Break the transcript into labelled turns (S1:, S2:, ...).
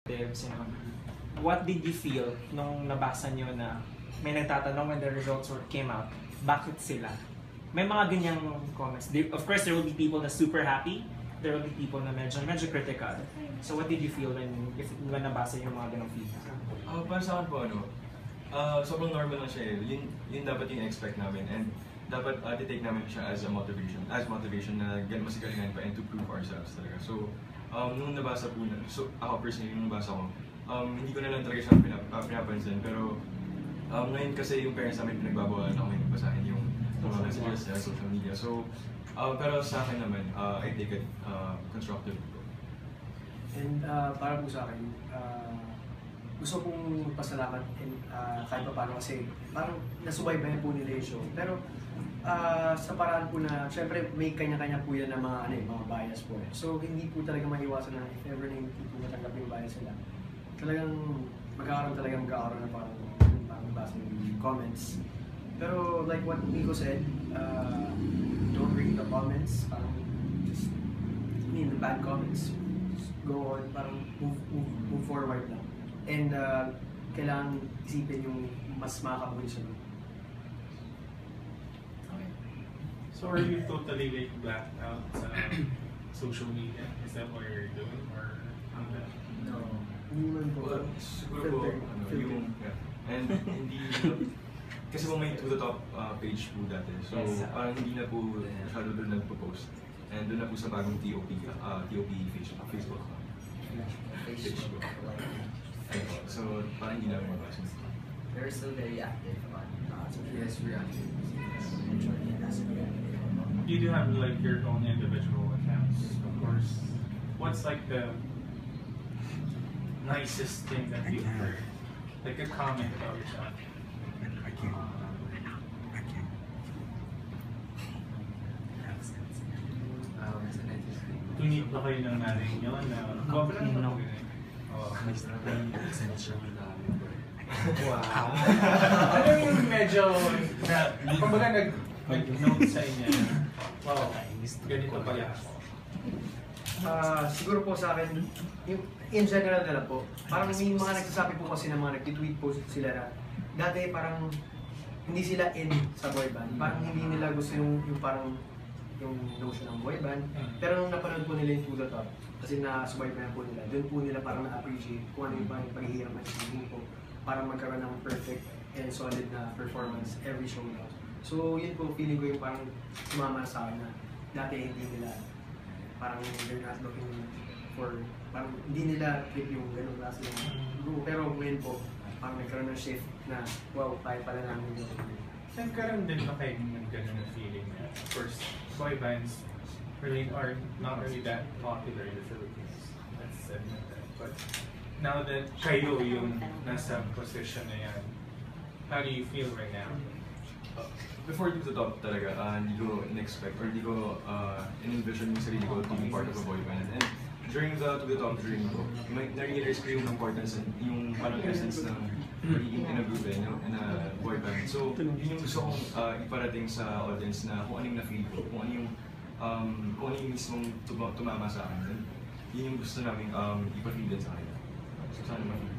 S1: you know, what did you feel nung nabasa nyo na may nagtatanong when the results came out, bakit sila? May mga ganyang comments. Of course, there will be people na super happy, there will be people na medyo critical. So what did you feel when nabasa yung mga ganong feedback?
S2: Para sa akin po, sobrang normal lang siya eh. Yun dapat yung expect namin, and dapat i-take namin siya as a motivation na mas galingan pa and to prove ourselves talaga. So, nung nabasa po na, so ako personally, nung nabasa ko, hindi ko na lang talaga siya pinapansin, pero ngayon kasi yung parents namin pinagbabawalan na kami basahin yung mga messages sa social media. So, pero sa akin naman, I take it constructive po.
S3: And para po sa akin, gusto kong pasalamat kahit pa paano kasi parang nasubaybayan po nila yung show. Pero sa paraan po na, syempre may kanya-kanya po yan na mga bias po. So hindi po talaga maiwasan na if ever na hindi po matanggap yung bias nila. Talagang magkakaroon na parang basa ng comments. Pero like what Nico said, don't read the comments, parang just the bad comments. Just go on, parang move forward lang. And kailangan isipin yung mas makakabuti sa loob.
S4: Okay. So are you totally like blacked out sa social media? Is that what you're doing? Or
S3: No. Hindi man po.
S2: Siguro po, and hindi, kasi po may To The Top page po dati. So parang hindi na po masyado doon nagpo-post. And doon na po sa bagong TOP Facebook. So parang hindi namin mabasa.
S5: They're still very active on
S3: Yes, we are.
S4: you do have like your own individual accounts, of course. What's like the nicest thing that you've heard? Like a comment about yourself.
S6: I can't.
S4: Tunit ba kayo ng nanay nyo na wow. Ano yung medyo kumbaga nag-note sa inyo? Wow, ganito pala ako.
S3: Siguro po sa akin, in general na lang po, parang may mga nagsasabi po kasi na mga nag-tweet post sila na dati parang hindi sila in sa boy band. Parang hindi nila gusto yung parang yung notion ng boy band. Pero nung napanood po nila yung To The Top, kasi nasubaybayan po nila, doon po nila parang na-appreciate kung ano yung paghihirap ng grupo para magkaroon ng perfect and solid na performance every show na. So yun po, feeling ko yung parang sumama sa akin na dati hindi nila parang they're not looking for, parang hindi nila trip yung ganung klase ng grupo. Pero ngayon po, parang nagkaroon ng shift na wow, kaya pala namin yung
S4: Nagkaroon din ba kayo ng ganun na feeling na, of course, boy bands really are not really that popular in the Philippines. Let's admit that. But now that kayo yung nasa position na yan, how do you feel right now?
S2: Before To The Top talaga, hindi ko in-expect or hindi ko in-envision yung sarili ko to be part of a boy band. And during the To The Top dream ko, na-realize ko yung importance and yung parang essence ng pagiging in a group in a boy band. So yun yung gusto kong iparating sa audience na kung anong na-feel ko, kung ano yung mismong tumama sa akin. Yun yung gusto namin ipa-feel din sa kanila. So sana ma-feel.